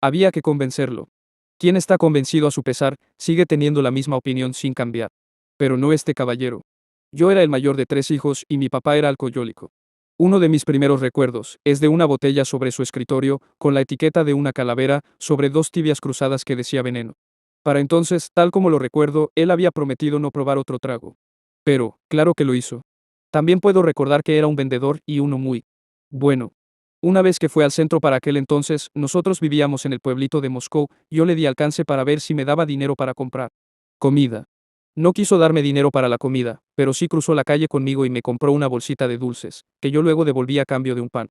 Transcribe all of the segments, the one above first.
Había que convencerlo. Quien está convencido a su pesar, sigue teniendo la misma opinión sin cambiar. Pero no este caballero. Yo era el mayor de 3 hijos y mi papá era alcohólico. Uno de mis primeros recuerdos es de una botella sobre su escritorio, con la etiqueta de una calavera, sobre 2 tibias cruzadas que decía veneno. Para entonces, tal como lo recuerdo, él había prometido no probar otro trago. Pero, claro que lo hizo. También puedo recordar que era un vendedor y uno muy bueno. Una vez que fue al centro para aquel entonces, nosotros vivíamos en el pueblito de Moscú, yo le di alcance para ver si me daba dinero para comprar comida. No quiso darme dinero para la comida, pero sí cruzó la calle conmigo y me compró una bolsita de dulces, que yo luego devolví a cambio de un pan.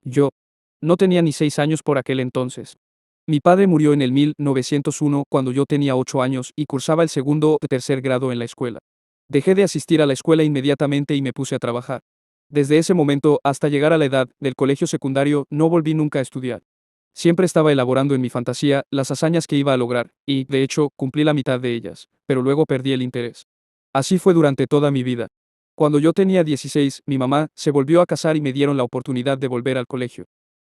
Yo no tenía ni 6 años por aquel entonces. Mi padre murió en el 1901 cuando yo tenía 8 años y cursaba el segundo o tercer grado en la escuela. Dejé de asistir a la escuela inmediatamente y me puse a trabajar. Desde ese momento hasta llegar a la edad del colegio secundario no volví nunca a estudiar. Siempre estaba elaborando en mi fantasía las hazañas que iba a lograr, y, de hecho, cumplí la mitad de ellas, pero luego perdí el interés. Así fue durante toda mi vida. Cuando yo tenía 16, mi mamá se volvió a casar y me dieron la oportunidad de volver al colegio.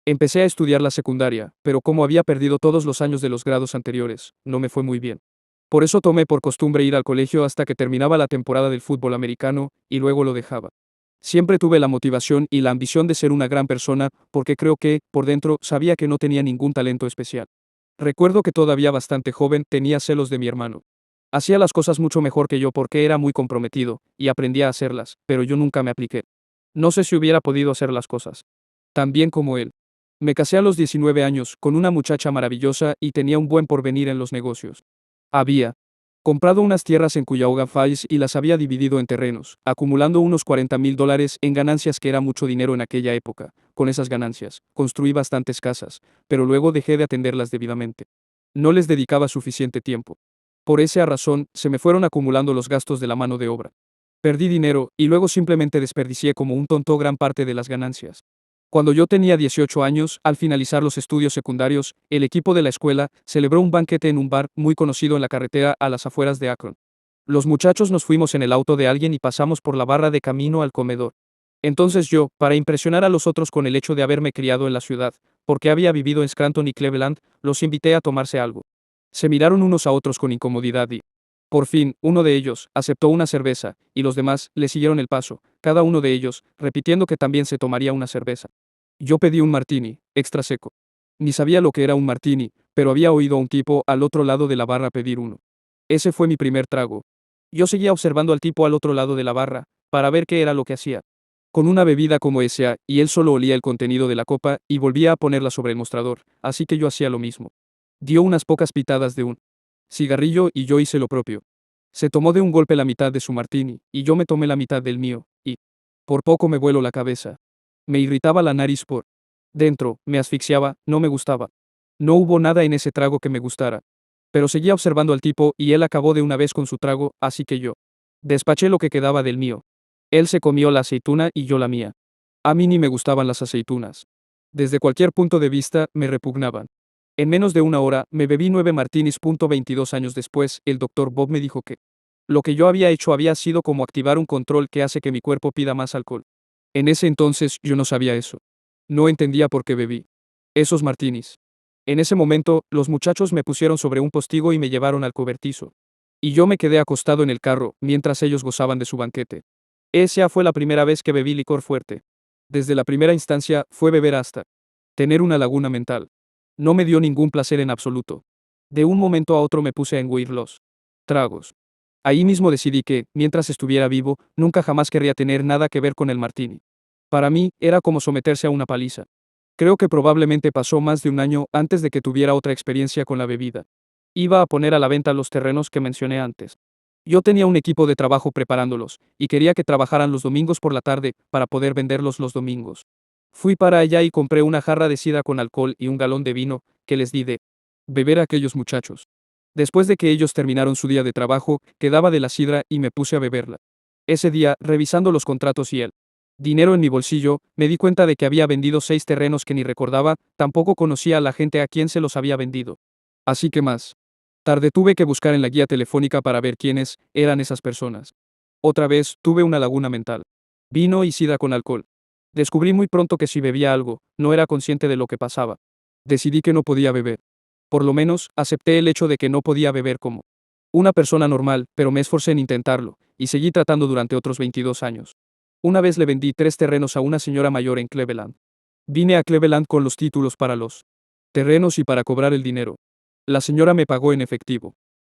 Empecé a estudiar la secundaria, pero como había perdido todos los años de los grados anteriores, no me fue muy bien. Por eso tomé por costumbre ir al colegio hasta que terminaba la temporada del fútbol americano, y luego lo dejaba. Siempre tuve la motivación y la ambición de ser una gran persona, porque creo que, por dentro, sabía que no tenía ningún talento especial. Recuerdo que todavía bastante joven tenía celos de mi hermano. Hacía las cosas mucho mejor que yo porque era muy comprometido, y aprendía a hacerlas, pero yo nunca me apliqué. No sé si hubiera podido hacer las cosas tan bien como él. Me casé a los 19 años, con una muchacha maravillosa y tenía un buen porvenir en los negocios. Había comprado unas tierras en Cuyahoga Falls y las había dividido en terrenos, acumulando unos $40,000 en ganancias, que era mucho dinero en aquella época. Con esas ganancias, construí bastantes casas, pero luego dejé de atenderlas debidamente. No les dedicaba suficiente tiempo. Por esa razón, se me fueron acumulando los gastos de la mano de obra. Perdí dinero, y luego simplemente desperdicié como un tonto gran parte de las ganancias. Cuando yo tenía 18 años, al finalizar los estudios secundarios, el equipo de la escuela celebró un banquete en un bar muy conocido en la carretera a las afueras de Akron. Los muchachos nos fuimos en el auto de alguien y pasamos por la barra de camino al comedor. Entonces yo, para impresionar a los otros con el hecho de haberme criado en la ciudad, porque había vivido en Scranton y Cleveland, los invité a tomarse algo. Se miraron unos a otros con incomodidad y, por fin, uno de ellos aceptó una cerveza, y los demás le siguieron el paso, cada uno de ellos repitiendo que también se tomaría una cerveza. Yo pedí un martini, extra seco. Ni sabía lo que era un martini, pero había oído a un tipo al otro lado de la barra pedir uno. Ese fue mi primer trago. Yo seguía observando al tipo al otro lado de la barra, para ver qué era lo que hacía. Con una bebida como esa, y él solo olía el contenido de la copa y volvía a ponerla sobre el mostrador, así que yo hacía lo mismo. Dio unas pocas pitadas de un cigarrillo y yo hice lo propio. Se tomó de un golpe la mitad de su martini, y yo me tomé la mitad del mío, y por poco me vuelo la cabeza. Me irritaba la nariz por dentro, me asfixiaba, no me gustaba. No hubo nada en ese trago que me gustara. Pero seguía observando al tipo y él acabó de una vez con su trago, así que yo despaché lo que quedaba del mío. Él se comió la aceituna y yo la mía. A mí ni me gustaban las aceitunas. Desde cualquier punto de vista, me repugnaban. En menos de una hora, me bebí 9 martinis. 22 años después, el doctor Bob me dijo que lo que yo había hecho había sido como activar un control que hace que mi cuerpo pida más alcohol. En ese entonces yo no sabía eso. No entendía por qué bebí esos martinis. En ese momento, los muchachos me pusieron sobre un postigo y me llevaron al cobertizo. Y yo me quedé acostado en el carro, mientras ellos gozaban de su banquete. Esa fue la primera vez que bebí licor fuerte. Desde la primera instancia, fue beber hasta tener una laguna mental. No me dio ningún placer en absoluto. De un momento a otro me puse a engullir los tragos. Ahí mismo decidí que, mientras estuviera vivo, nunca jamás querría tener nada que ver con el martini. Para mí, era como someterse a una paliza. Creo que probablemente pasó más de un año antes de que tuviera otra experiencia con la bebida. Iba a poner a la venta los terrenos que mencioné antes. Yo tenía un equipo de trabajo preparándolos, y quería que trabajaran los domingos por la tarde, para poder venderlos los domingos. Fui para allá y compré una jarra de sidra con alcohol y un galón de vino, que les di de beber a aquellos muchachos. Después de que ellos terminaron su día de trabajo, quedaba de la sidra y me puse a beberla. Ese día, revisando los contratos y el dinero en mi bolsillo, me di cuenta de que había vendido 6 terrenos que ni recordaba, tampoco conocía a la gente a quien se los había vendido. Así que más tarde tuve que buscar en la guía telefónica para ver quiénes eran esas personas. Otra vez, tuve una laguna mental. Vino y sidra con alcohol. Descubrí muy pronto que si bebía algo, no era consciente de lo que pasaba. Decidí que no podía beber Por lo menos, acepté el hecho de que no podía beber como una persona normal, pero me esforcé en intentarlo, y seguí tratando durante otros 22 años. Una vez le vendí 3 terrenos a una señora mayor en Cleveland. Vine a Cleveland con los títulos para los terrenos y para cobrar el dinero. La señora me pagó en efectivo.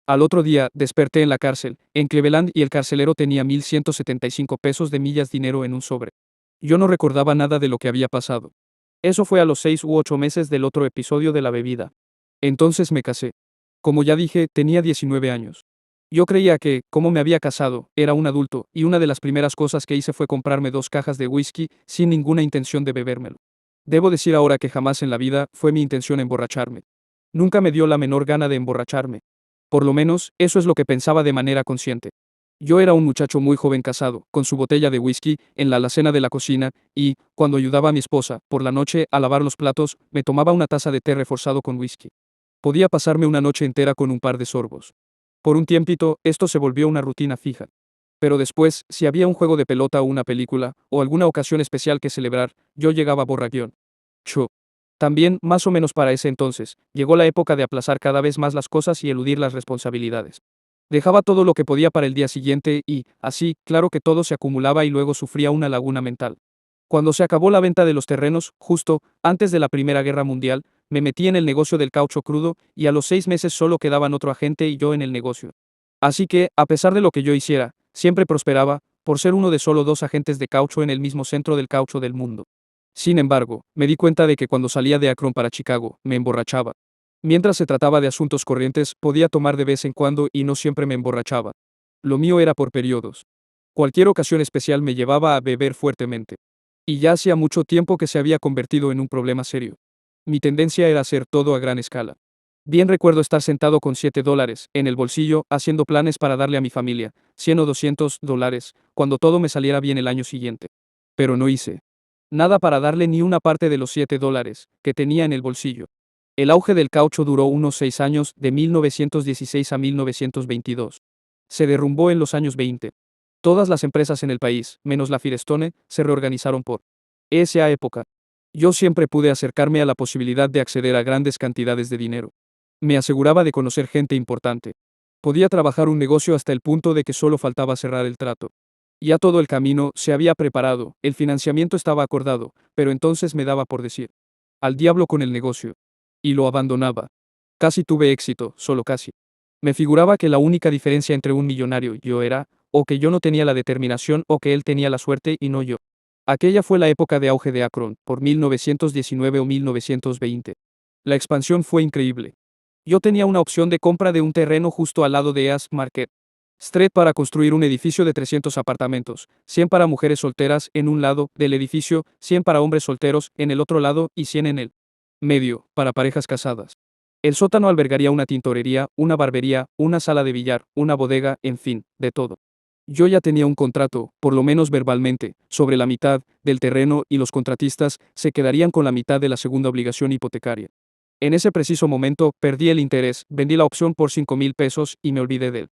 Al otro día, desperté en la cárcel, en Cleveland, y el carcelero tenía 1,175 pesos de millas dinero en un sobre. Yo no recordaba nada de lo que había pasado. Eso fue a los 6 u 8 meses del otro episodio de la bebida. Entonces me casé. Como ya dije, tenía 19 años. Yo creía que, como me había casado, era un adulto, y una de las primeras cosas que hice fue comprarme 2 cajas de whisky, sin ninguna intención de bebérmelo. Debo decir ahora que jamás en la vida fue mi intención emborracharme. Nunca me dio la menor gana de emborracharme. Por lo menos, eso es lo que pensaba de manera consciente. Yo era un muchacho muy joven casado, con su botella de whisky, en la alacena de la cocina, y, cuando ayudaba a mi esposa, por la noche, a lavar los platos, me tomaba una taza de té reforzado con whisky. Podía pasarme una noche entera con un par de sorbos. Por un tiempito, esto se volvió una rutina fija. Pero después, si había un juego de pelota o una película, o alguna ocasión especial que celebrar, yo llegaba borraguión. Cho. También, más o menos para ese entonces, llegó la época de aplazar cada vez más las cosas y eludir las responsabilidades. Dejaba todo lo que podía para el día siguiente y, así, claro que todo se acumulaba y luego sufría una laguna mental. Cuando se acabó la venta de los terrenos, justo antes de la Primera Guerra Mundial, me metí en el negocio del caucho crudo, y a los 6 meses solo quedaban otro agente y yo en el negocio. Así que, a pesar de lo que yo hiciera, siempre prosperaba, por ser uno de solo 2 agentes de caucho en el mismo centro del caucho del mundo. Sin embargo, me di cuenta de que cuando salía de Akron para Chicago, me emborrachaba. Mientras se trataba de asuntos corrientes, podía tomar de vez en cuando y no siempre me emborrachaba. Lo mío era por periodos. Cualquier ocasión especial me llevaba a beber fuertemente. Y ya hacía mucho tiempo que se había convertido en un problema serio. Mi tendencia era hacer todo a gran escala. Bien recuerdo estar sentado con $7 en el bolsillo, haciendo planes para darle a mi familia, 100 o $200, cuando todo me saliera bien el año siguiente. Pero no hice nada para darle ni una parte de los $7 que tenía en el bolsillo. El auge del caucho duró unos 6 años, de 1916 a 1922. Se derrumbó en los años 20. Todas las empresas en el país, menos la Firestone, se reorganizaron por esa época. Yo siempre pude acercarme a la posibilidad de acceder a grandes cantidades de dinero. Me aseguraba de conocer gente importante. Podía trabajar un negocio hasta el punto de que solo faltaba cerrar el trato. Ya todo el camino se había preparado, el financiamiento estaba acordado, pero entonces me daba por decir: al diablo con el negocio. Y lo abandonaba. Casi tuve éxito, solo casi. Me figuraba que la única diferencia entre un millonario y yo era, o que yo no tenía la determinación o que él tenía la suerte y no yo. Aquella fue la época de auge de Akron, por 1919 o 1920. La expansión fue increíble. Yo tenía una opción de compra de un terreno justo al lado de East Market Street para construir un edificio de 300 apartamentos, 100 para mujeres solteras en un lado del edificio, 100 para hombres solteros en el otro lado y 100 en el medio, para parejas casadas. El sótano albergaría una tintorería, una barbería, una sala de billar, una bodega, en fin, de todo. Yo ya tenía un contrato, por lo menos verbalmente, sobre la mitad del terreno y los contratistas se quedarían con la mitad de la segunda obligación hipotecaria. En ese preciso momento, perdí el interés, vendí la opción por 5,000 pesos y me olvidé del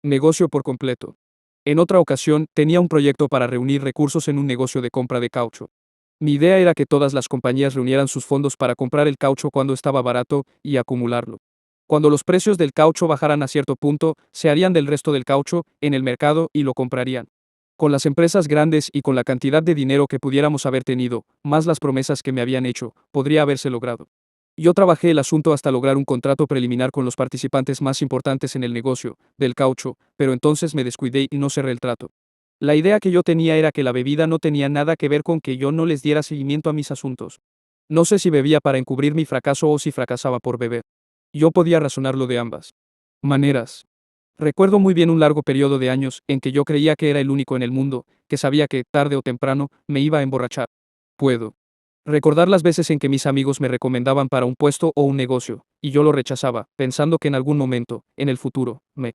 negocio por completo. En otra ocasión, tenía un proyecto para reunir recursos en un negocio de compra de caucho. Mi idea era que todas las compañías reunieran sus fondos para comprar el caucho cuando estaba barato y acumularlo. Cuando los precios del caucho bajaran a cierto punto, se harían del resto del caucho en el mercado y lo comprarían. Con las empresas grandes y con la cantidad de dinero que pudiéramos haber tenido, más las promesas que me habían hecho, podría haberse logrado. Yo trabajé el asunto hasta lograr un contrato preliminar con los participantes más importantes en el negocio del caucho, pero entonces me descuidé y no cerré el trato. La idea que yo tenía era que la bebida no tenía nada que ver con que yo no les diera seguimiento a mis asuntos. No sé si bebía para encubrir mi fracaso o si fracasaba por beber. Yo podía razonarlo de ambas maneras. Recuerdo muy bien un largo periodo de años en que yo creía que era el único en el mundo, que sabía que, tarde o temprano, me iba a emborrachar. Puedo recordar las veces en que mis amigos me recomendaban para un puesto o un negocio, y yo lo rechazaba, pensando que en algún momento, en el futuro, me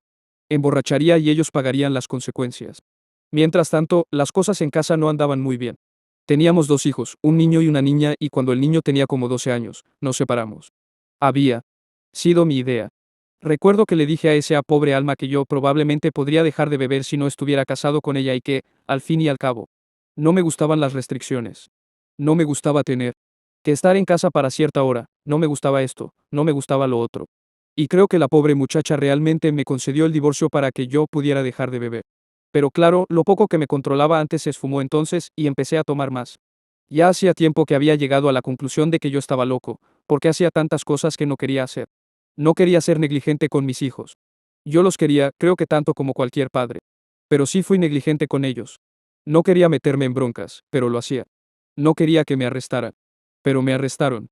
emborracharía y ellos pagarían las consecuencias. Mientras tanto, las cosas en casa no andaban muy bien. Teníamos 2 hijos, un niño y una niña, y cuando el niño tenía como 12 años, nos separamos. Había sido mi idea. Recuerdo que le dije a esa pobre alma que yo probablemente podría dejar de beber si no estuviera casado con ella y que, al fin y al cabo, no me gustaban las restricciones. No me gustaba tener Que estar en casa para cierta hora, no me gustaba esto, no me gustaba lo otro. Y creo que la pobre muchacha realmente me concedió el divorcio para que yo pudiera dejar de beber. Pero claro, lo poco que me controlaba antes se esfumó entonces y empecé a tomar más. Ya hacía tiempo que había llegado a la conclusión de que yo estaba loco, porque hacía tantas cosas que no quería hacer. No quería ser negligente con mis hijos. Yo los quería, creo que tanto como cualquier padre. Pero sí fui negligente con ellos. No quería meterme en broncas, pero lo hacía. No quería que me arrestaran. Pero me arrestaron.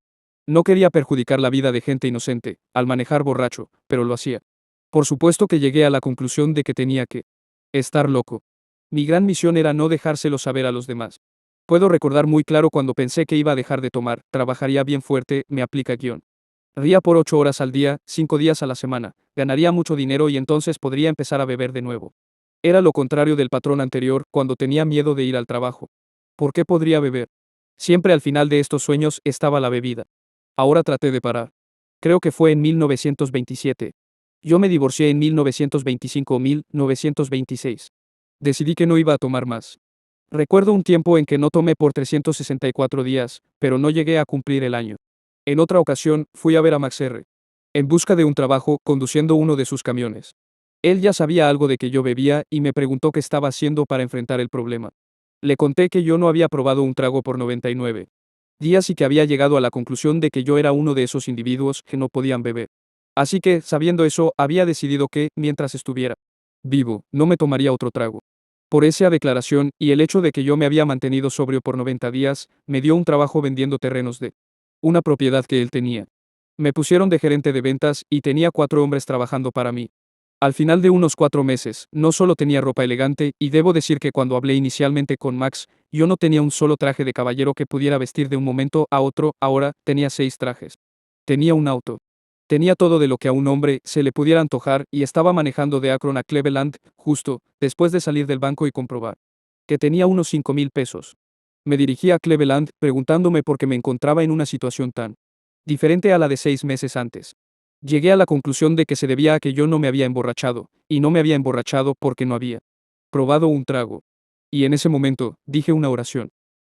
No quería perjudicar la vida de gente inocente, al manejar borracho, pero lo hacía. Por supuesto que llegué a la conclusión de que tenía que estar loco. Mi gran misión era no dejárselo saber a los demás. Puedo recordar muy claro cuando pensé que iba a dejar de tomar, trabajaría bien fuerte, me aplica guión. Ría por 8 horas al día, 5 días a la semana, ganaría mucho dinero y entonces podría empezar a beber de nuevo. Era lo contrario del patrón anterior, cuando tenía miedo de ir al trabajo. ¿Por qué podría beber? Siempre al final de estos sueños estaba la bebida. Ahora traté de parar. Creo que fue en 1927. Yo me divorcié en 1925 o 1926. Decidí que no iba a tomar más. Recuerdo un tiempo en que no tomé por 364 días, pero no llegué a cumplir el año. En otra ocasión, fui a ver a Max R. en busca de un trabajo, conduciendo uno de sus camiones. Él ya sabía algo de que yo bebía y me preguntó qué estaba haciendo para enfrentar el problema. Le conté que yo no había probado un trago por 99 días y que había llegado a la conclusión de que yo era uno de esos individuos que no podían beber. Así que, sabiendo eso, había decidido que, mientras estuviera vivo, no me tomaría otro trago. Por esa declaración, y el hecho de que yo me había mantenido sobrio por 90 días, me dio un trabajo vendiendo terrenos de una propiedad que él tenía. Me pusieron de gerente de ventas y tenía 4 hombres trabajando para mí. Al final de unos 4 meses, no solo tenía ropa elegante, y debo decir que cuando hablé inicialmente con Max, yo no tenía un solo traje de caballero que pudiera vestir de un momento a otro, ahora tenía 6 trajes. Tenía un auto. Tenía todo de lo que a un hombre se le pudiera antojar y estaba manejando de Akron a Cleveland, justo, después de salir del banco y comprobar que tenía unos 5,000 pesos. Me dirigí a Cleveland, preguntándome por qué me encontraba en una situación tan diferente a la de 6 meses antes. Llegué a la conclusión de que se debía a que yo no me había emborrachado, y no me había emborrachado porque no había probado un trago. Y en ese momento, dije una oración.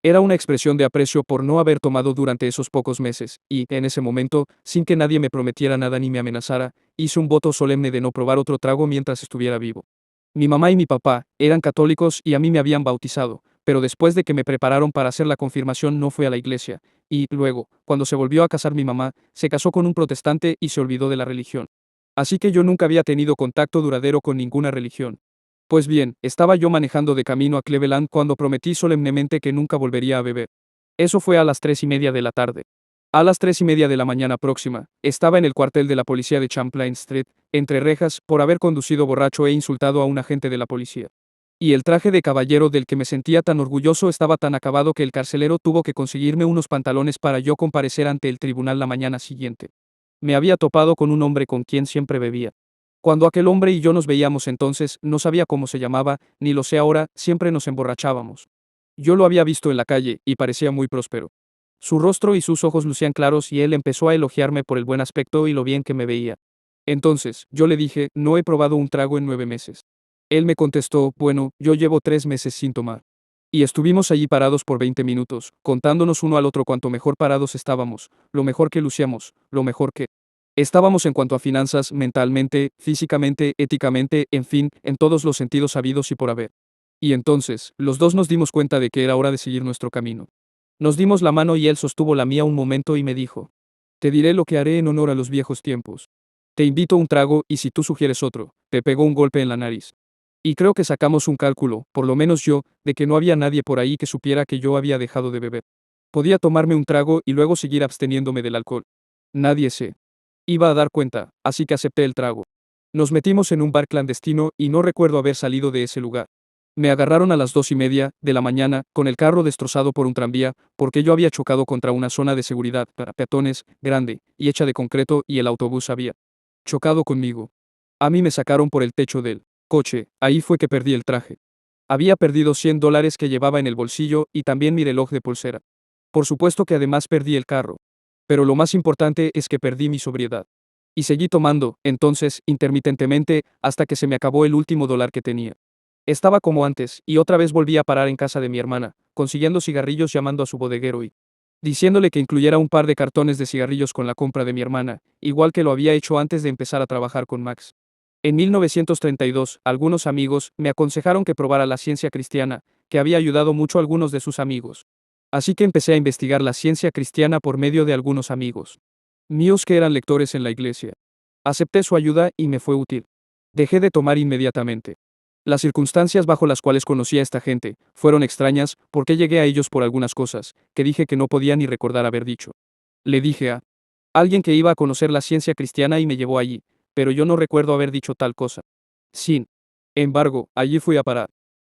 Era una expresión de aprecio por no haber tomado durante esos pocos meses, y, en ese momento, sin que nadie me prometiera nada ni me amenazara, hice un voto solemne de no probar otro trago mientras estuviera vivo. Mi mamá y mi papá eran católicos y a mí me habían bautizado, pero después de que me prepararon para hacer la confirmación no fui a la iglesia, y, luego, cuando se volvió a casar mi mamá, se casó con un protestante y se olvidó de la religión. Así que yo nunca había tenido contacto duradero con ninguna religión. Pues bien, estaba yo manejando de camino a Cleveland cuando prometí solemnemente que nunca volvería a beber. Eso fue a las 3:30 de la tarde. A las 3:30 de la mañana próxima, estaba en el cuartel de la policía de Champlain Street, entre rejas, por haber conducido borracho e insultado a un agente de la policía. Y el traje de caballero del que me sentía tan orgulloso estaba tan acabado que el carcelero tuvo que conseguirme unos pantalones para yo comparecer ante el tribunal la mañana siguiente. Me había topado con un hombre con quien siempre bebía. Cuando aquel hombre y yo nos veíamos entonces, no sabía cómo se llamaba, ni lo sé ahora, siempre nos emborrachábamos. Yo lo había visto en la calle, y parecía muy próspero. Su rostro y sus ojos lucían claros y él empezó a elogiarme por el buen aspecto y lo bien que me veía. Entonces, yo le dije, no he probado un trago en 9 meses. Él me contestó, bueno, yo llevo 3 meses sin tomar. Y estuvimos allí parados por 20 minutos, contándonos uno al otro cuánto mejor parados estábamos, lo mejor que lucíamos, lo mejor que estábamos en cuanto a finanzas, mentalmente, físicamente, éticamente, en fin, en todos los sentidos habidos y por haber. Y entonces, los dos nos dimos cuenta de que era hora de seguir nuestro camino. Nos dimos la mano y él sostuvo la mía un momento y me dijo, te diré lo que haré en honor a los viejos tiempos. Te invito a un trago y si tú sugieres otro, te pegó un golpe en la nariz. Y creo que sacamos un cálculo, por lo menos yo, de que no había nadie por ahí que supiera que yo había dejado de beber. Podía tomarme un trago y luego seguir absteniéndome del alcohol. Nadie se iba a dar cuenta, así que acepté el trago. Nos metimos en un bar clandestino y no recuerdo haber salido de ese lugar. Me agarraron a las 2:30 de la mañana, con el carro destrozado por un tranvía, porque yo había chocado contra una zona de seguridad para peatones, grande, y hecha de concreto, y el autobús había chocado conmigo. A mí me sacaron por el techo del coche, ahí fue que perdí el traje. Había perdido $100 que llevaba en el bolsillo y también mi reloj de pulsera. Por supuesto que además perdí el carro. Pero lo más importante es que perdí mi sobriedad. Y seguí tomando, entonces, intermitentemente, hasta que se me acabó el último dólar que tenía. Estaba como antes, y otra vez volví a parar en casa de mi hermana, consiguiendo cigarrillos llamando a su bodeguero y diciéndole que incluyera un par de cartones de cigarrillos con la compra de mi hermana, igual que lo había hecho antes de empezar a trabajar con Max. En 1932, algunos amigos me aconsejaron que probara la ciencia cristiana, que había ayudado mucho a algunos de sus amigos. Así que empecé a investigar la ciencia cristiana por medio de algunos amigos míos que eran lectores en la iglesia. Acepté su ayuda y me fue útil. Dejé de tomar inmediatamente. Las circunstancias bajo las cuales conocí a esta gente fueron extrañas porque llegué a ellos por algunas cosas que dije que no podía ni recordar haber dicho. Le dije a alguien que iba a conocer la ciencia cristiana y me llevó allí, pero yo no recuerdo haber dicho tal cosa. Sin embargo, allí fui a parar.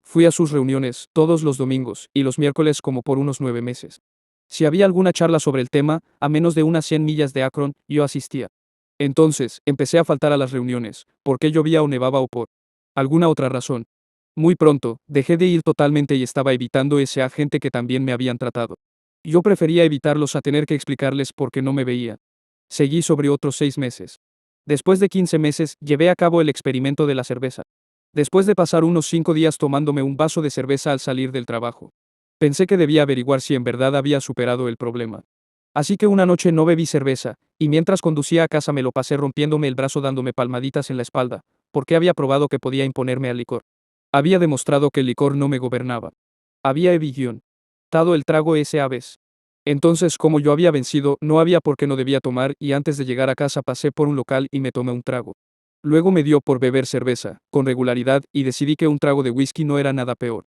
Fui a sus reuniones todos los domingos y los miércoles como por unos 9 meses. Si había alguna charla sobre el tema, a menos de unas 100 millas de Akron, yo asistía. Entonces, empecé a faltar a las reuniones, porque llovía o nevaba o por alguna otra razón. Muy pronto, dejé de ir totalmente y estaba evitando ese a gente que también me habían tratado. Yo prefería evitarlos a tener que explicarles por qué no me veía. Seguí sobre otros 6 meses. Después de 15 meses, llevé a cabo el experimento de la cerveza. Después de pasar unos 5 días tomándome un vaso de cerveza al salir del trabajo, pensé que debía averiguar si en verdad había superado el problema. Así que una noche no bebí cerveza, y mientras conducía a casa me lo pasé rompiéndome el brazo dándome palmaditas en la espalda, porque había probado que podía imponerme al licor. Había demostrado que el licor no me gobernaba. Había evitado el trago esa vez. Entonces, como yo había vencido, no había por qué no debía tomar, y antes de llegar a casa pasé por un local y me tomé un trago. Luego me dio por beber cerveza, con regularidad, y decidí que un trago de whisky no era nada peor.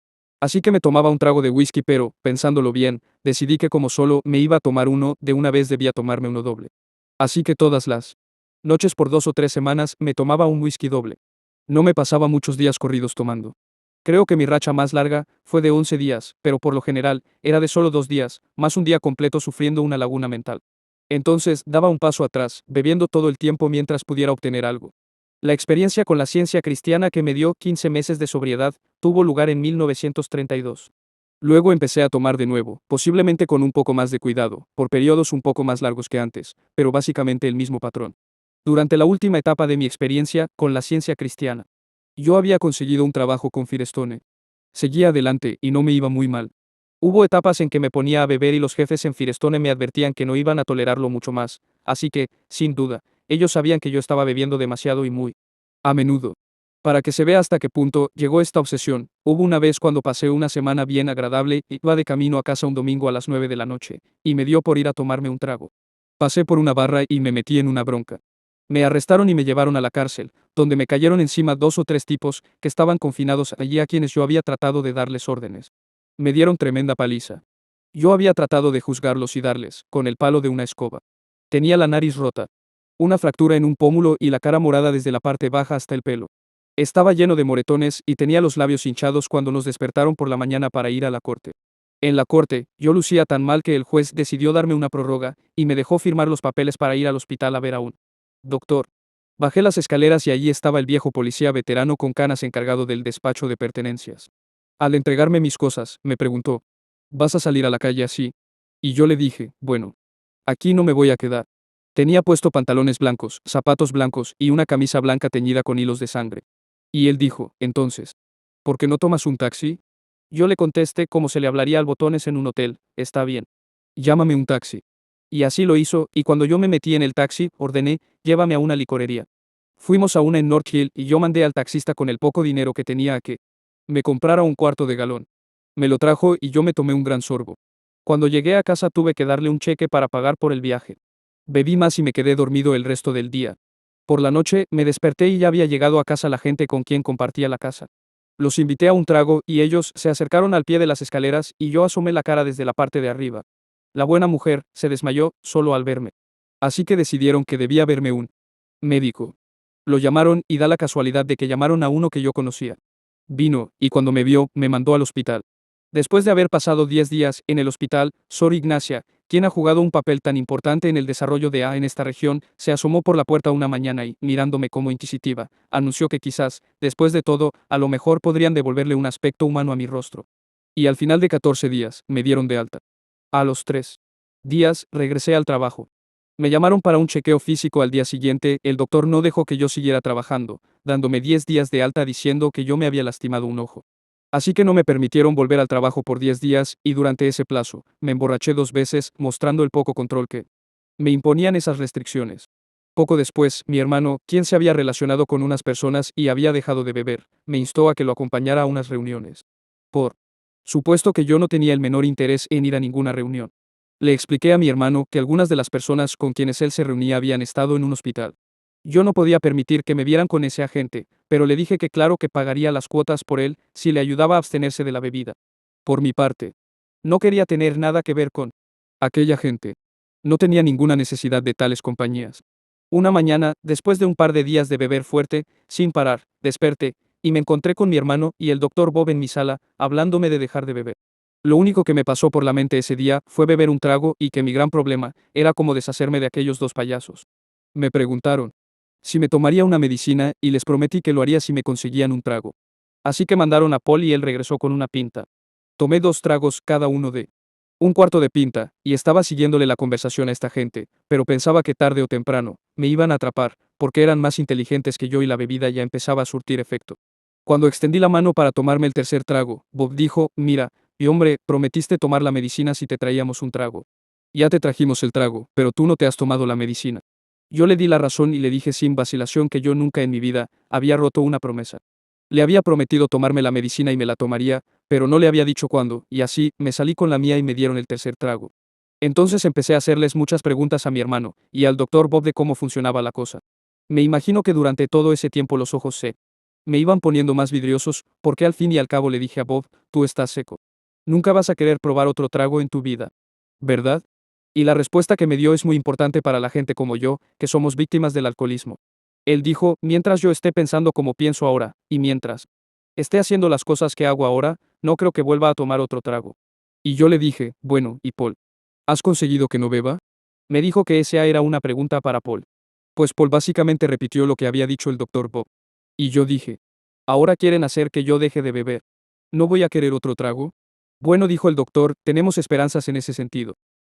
Así que me tomaba un trago de whisky, pero, pensándolo bien, decidí que como solo me iba a tomar uno, de una vez debía tomarme uno doble. Así que todas las noches por 2 o 3 semanas me tomaba un whisky doble. No me pasaba muchos días corridos tomando. Creo que mi racha más larga fue de 11 días, pero por lo general, era de solo 2 días, más un día completo sufriendo una laguna mental. Entonces, daba un paso atrás, bebiendo todo el tiempo mientras pudiera obtener algo. La experiencia con la ciencia cristiana que me dio 15 meses de sobriedad tuvo lugar en 1932. Luego empecé a tomar de nuevo, posiblemente con un poco más de cuidado, por periodos un poco más largos que antes, pero básicamente el mismo patrón. Durante la última etapa de mi experiencia con la ciencia cristiana, yo había conseguido un trabajo con Firestone. Seguía adelante y no me iba muy mal. Hubo etapas en que me ponía a beber y los jefes en Firestone me advertían que no iban a tolerarlo mucho más, así que, sin duda, ellos sabían que yo estaba bebiendo demasiado y muy a menudo. Para que se vea hasta qué punto llegó esta obsesión, hubo una vez cuando pasé una semana bien agradable, iba de camino a casa un domingo a las 9 de la noche, y me dio por ir a tomarme un trago. Pasé por una barra y me metí en una bronca. Me arrestaron y me llevaron a la cárcel, donde me cayeron encima 2 o 3 tipos que estaban confinados allí a quienes yo había tratado de darles órdenes. Me dieron tremenda paliza. Yo había tratado de juzgarlos y darles, con el palo de una escoba. Tenía la nariz rota, una fractura en un pómulo y la cara morada desde la parte baja hasta el pelo. Estaba lleno de moretones y tenía los labios hinchados cuando nos despertaron por la mañana para ir a la corte. En la corte, yo lucía tan mal que el juez decidió darme una prórroga y me dejó firmar los papeles para ir al hospital a ver a un doctor. Bajé las escaleras y allí estaba el viejo policía veterano con canas encargado del despacho de pertenencias. Al entregarme mis cosas, me preguntó, ¿vas a salir a la calle así? Y yo le dije, bueno, aquí no me voy a quedar. Tenía puesto pantalones blancos, zapatos blancos y una camisa blanca teñida con hilos de sangre. Y él dijo, entonces, ¿por qué no tomas un taxi? Yo le contesté como se le hablaría al botones en un hotel, está bien. Llámame un taxi. Y así lo hizo, y cuando yo me metí en el taxi, ordené, llévame a una licorería. Fuimos a una en North Hill y yo mandé al taxista con el poco dinero que tenía a que me comprara un cuarto de galón. Me lo trajo y yo me tomé un gran sorbo. Cuando llegué a casa tuve que darle un cheque para pagar por el viaje. Bebí más y me quedé dormido el resto del día. Por la noche, me desperté y ya había llegado a casa la gente con quien compartía la casa. Los invité a un trago y ellos se acercaron al pie de las escaleras y yo asomé la cara desde la parte de arriba. La buena mujer se desmayó solo al verme. Así que decidieron que debía verme un médico. Lo llamaron y da la casualidad de que llamaron a uno que yo conocía. Vino, y cuando me vio, me mandó al hospital. Después de haber pasado 10 días en el hospital, Sor Ignacia, quien ha jugado un papel tan importante en el desarrollo de A en esta región, se asomó por la puerta una mañana y, mirándome como inquisitiva, anunció que quizás, después de todo, a lo mejor podrían devolverle un aspecto humano a mi rostro. Y al final de 14 días, me dieron de alta. A los 3 días, regresé al trabajo. Me llamaron para un chequeo físico al día siguiente, el doctor no dejó que yo siguiera trabajando, dándome 10 días de alta diciendo que yo me había lastimado un ojo. Así que no me permitieron volver al trabajo por 10 días y durante ese plazo, me emborraché 2 veces, mostrando el poco control que me imponían esas restricciones. Poco después, mi hermano, quien se había relacionado con unas personas y había dejado de beber, me instó a que lo acompañara a unas reuniones. Por supuesto que yo no tenía el menor interés en ir a ninguna reunión. Le expliqué a mi hermano que algunas de las personas con quienes él se reunía habían estado en un hospital. Yo no podía permitir que me vieran con ese agente, pero le dije que claro que pagaría las cuotas por él si le ayudaba a abstenerse de la bebida. Por mi parte, no quería tener nada que ver con aquella gente. No tenía ninguna necesidad de tales compañías. Una mañana, después de un par de días de beber fuerte, sin parar, desperté, y me encontré con mi hermano y el doctor Bob en mi sala, hablándome de dejar de beber. Lo único que me pasó por la mente ese día fue beber un trago y que mi gran problema era cómo deshacerme de aquellos dos payasos. Me preguntaron si me tomaría una medicina y les prometí que lo haría si me conseguían un trago. Así que mandaron a Paul y él regresó con una pinta. Tomé 2 tragos cada uno de un cuarto de pinta, y estaba siguiéndole la conversación a esta gente, pero pensaba que tarde o temprano, me iban a atrapar, porque eran más inteligentes que yo y la bebida ya empezaba a surtir efecto. Cuando extendí la mano para tomarme el tercer trago, Bob dijo, mira, y hombre, prometiste tomar la medicina si te traíamos un trago. Ya te trajimos el trago, pero tú no te has tomado la medicina. Yo le di la razón y le dije sin vacilación que yo nunca en mi vida había roto una promesa. Le había prometido tomarme la medicina y me la tomaría, pero no le había dicho cuándo, y así, me salí con la mía y me dieron el tercer trago. Entonces empecé a hacerles muchas preguntas a mi hermano, y al doctor Bob de cómo funcionaba la cosa. Me imagino que durante todo ese tiempo los ojos se me iban poniendo más vidriosos, porque al fin y al cabo le dije a Bob, tú estás seco. Nunca vas a querer probar otro trago en tu vida. ¿Verdad? Y la respuesta que me dio es muy importante para la gente como yo, que somos víctimas del alcoholismo. Él dijo, mientras yo esté pensando como pienso ahora, y mientras esté haciendo las cosas que hago ahora, no creo que vuelva a tomar otro trago. Y yo le dije, bueno, ¿y Paul? ¿Has conseguido que no beba? Me dijo que esa era una pregunta para Paul. Pues Paul básicamente repitió lo que había dicho el doctor Bob. Y yo dije, ahora quieren hacer que yo deje de beber. ¿No voy a querer otro trago? Bueno, dijo el doctor, tenemos esperanzas en ese sentido.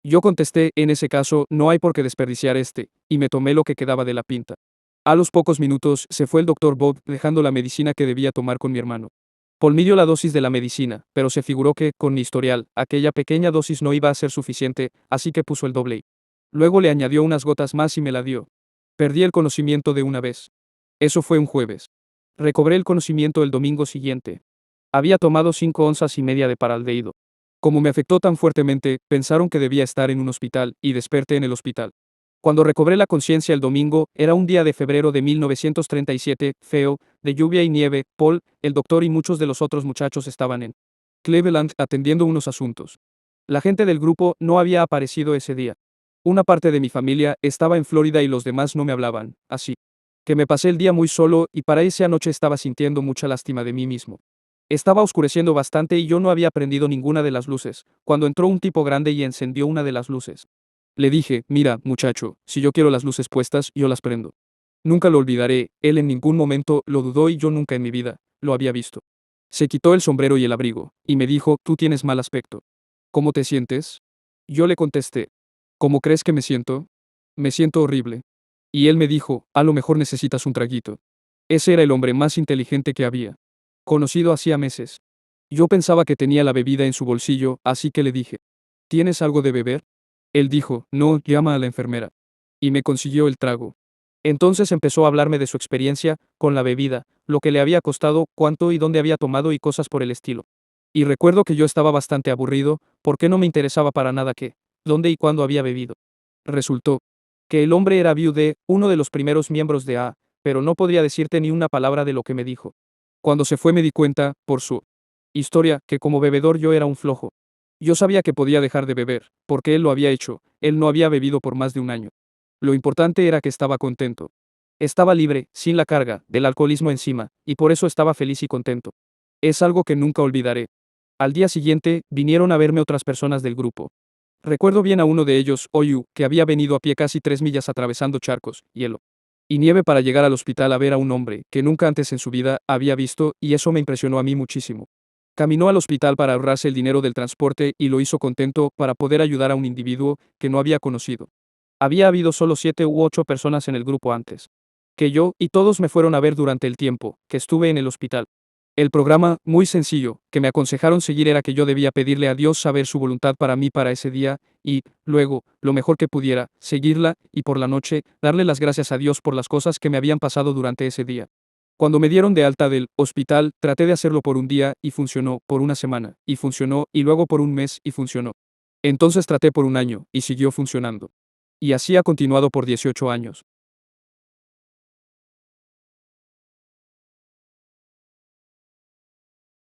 Yo contesté, en ese caso, no hay por qué desperdiciar y me tomé lo que quedaba de la pinta. A los pocos minutos se fue el doctor Bob, dejando la medicina que debía tomar con mi hermano. Paul midió la dosis de la medicina, pero se figuró que, con mi historial, aquella pequeña dosis no iba a ser suficiente, así que puso el doble. Luego le añadió unas gotas más y me la dio. Perdí el conocimiento de una vez. Eso fue un jueves. Recobré el conocimiento el domingo siguiente. Había tomado 5 onzas y media de paraldehído. Como me afectó tan fuertemente, pensaron que debía estar en un hospital, y desperté en el hospital. Cuando recobré la conciencia el domingo, era un día de febrero de 1937, feo, de lluvia y nieve. Paul, el doctor y muchos de los otros muchachos estaban en Cleveland atendiendo unos asuntos. La gente del grupo no había aparecido ese día. Una parte de mi familia estaba en Florida y los demás no me hablaban, así que me pasé el día muy solo y para esa noche estaba sintiendo mucha lástima de mí mismo. Estaba oscureciendo bastante y yo no había prendido ninguna de las luces, cuando entró un tipo grande y encendió una de las luces. Le dije, mira, muchacho, si yo quiero las luces puestas, yo las prendo. Nunca lo olvidaré, él en ningún momento lo dudó y yo nunca en mi vida lo había visto. Se quitó el sombrero y el abrigo, y me dijo, tú tienes mal aspecto. ¿Cómo te sientes? Yo le contesté, ¿cómo crees que me siento? Me siento horrible. Y él me dijo, a lo mejor necesitas un traguito. Ese era el hombre más inteligente que había conocido hacía meses. Yo pensaba que tenía la bebida en su bolsillo, así que le dije, ¿tienes algo de beber? Él dijo, no, llama a la enfermera. Y me consiguió el trago. Entonces empezó a hablarme de su experiencia con la bebida, lo que le había costado, cuánto y dónde había tomado y cosas por el estilo. Y recuerdo que yo estaba bastante aburrido, porque no me interesaba para nada qué, dónde y cuándo había bebido. Resultó que el hombre era viude, uno de los primeros miembros de A, pero no podría decirte ni una palabra de lo que me dijo. Cuando se fue me di cuenta, por su historia, que como bebedor yo era un flojo. Yo sabía que podía dejar de beber, porque él lo había hecho, él no había bebido por más de un año. Lo importante era que estaba contento. Estaba libre, sin la carga del alcoholismo encima, y por eso estaba feliz y contento. Es algo que nunca olvidaré. Al día siguiente, vinieron a verme otras personas del grupo. Recuerdo bien a uno de ellos, Oyu, que había venido a pie casi 3 millas atravesando charcos, hielo y nieve para llegar al hospital a ver a un hombre que nunca antes en su vida había visto, y eso me impresionó a mí muchísimo. Caminó al hospital para ahorrarse el dinero del transporte y lo hizo contento para poder ayudar a un individuo que no había conocido. Había habido solo 7 u 8 personas en el grupo antes que yo, y todos me fueron a ver durante el tiempo que estuve en el hospital. El programa, muy sencillo, que me aconsejaron seguir era que yo debía pedirle a Dios saber su voluntad para mí para ese día, y, luego, lo mejor que pudiera, seguirla, y por la noche, darle las gracias a Dios por las cosas que me habían pasado durante ese día. Cuando me dieron de alta del hospital, traté de hacerlo por un día, y funcionó, por una semana, y funcionó, y luego por un mes, y funcionó. Entonces traté por un año, y siguió funcionando. Y así ha continuado por 18 años.